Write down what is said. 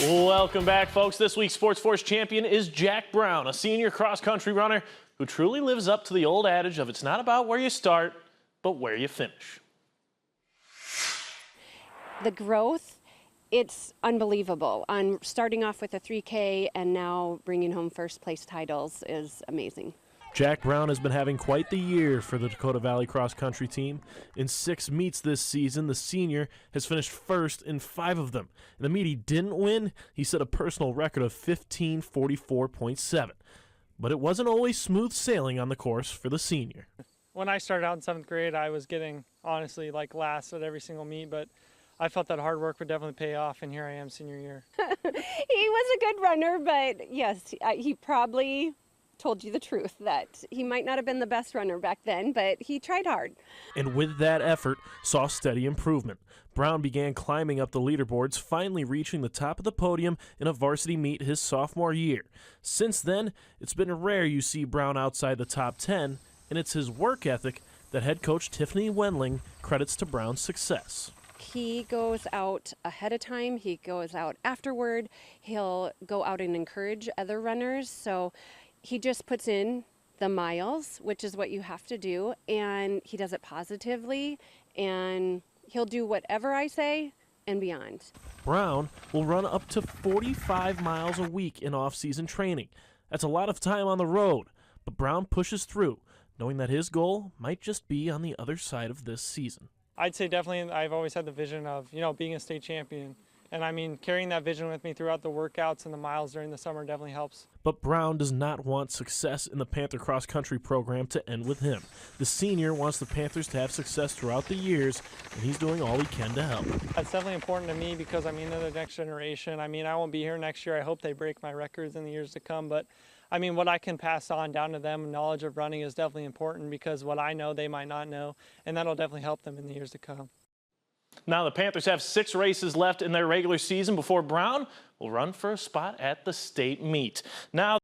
Welcome back, folks. This week's SportsFource Champion is Jack Brown, a senior cross-country runner who truly lives up to the old adage of it's not about where you start, but where you finish. The growth, it's unbelievable. On starting off with a 3K and now bringing home first place titles is amazing. Jack Brown has been having quite the year for the Dakota Valley cross country team. In 6 meets this season, the senior has finished first in 5 of them. In the meet he didn't win, he set a personal record of 15:44.7. But it wasn't always smooth sailing on the course for the senior. When I started out in 7th grade, I was getting, honestly, like last at every single meet, but I felt that hard work would definitely pay off, and here I am senior year. He was a good runner, but yes, he probably told you the truth that he might not have been the best runner back then, but he tried hard. And with that effort, saw steady improvement. Brown began climbing up the leaderboards, finally reaching the top of the podium in a varsity meet his sophomore year. Since then, it's been rare you see Brown outside the top 10, and it's his work ethic that head coach Tiffany Wendling credits to Brown's success. He goes out ahead of time, he goes out afterward, he'll go out and encourage other runners, so he just puts in the miles, which is what you have to do, and he does it positively, and he'll do whatever I say and beyond. Brown will run up to 45 miles a week in off-season training. That's a lot of time on the road, but Brown pushes through, knowing that his goal might just be on the other side of this season. I'd say definitely I've always had the vision of, being a state champion. And I mean, carrying that vision with me throughout the workouts and the miles during the summer definitely helps. But Brown does not want success in the Panther cross country program to end with him. The senior wants the Panthers to have success throughout the years, and he's doing all he can to help. That's definitely important to me because, they're the next generation. I won't be here next year. I hope they break my records in the years to come. But, what I can pass on down to them, knowledge of running is definitely important because what I know, they might not know, and that'll definitely help them in the years to come. Now the Panthers have 6 races left in their regular season before Brown will run for a spot at the state meet. Now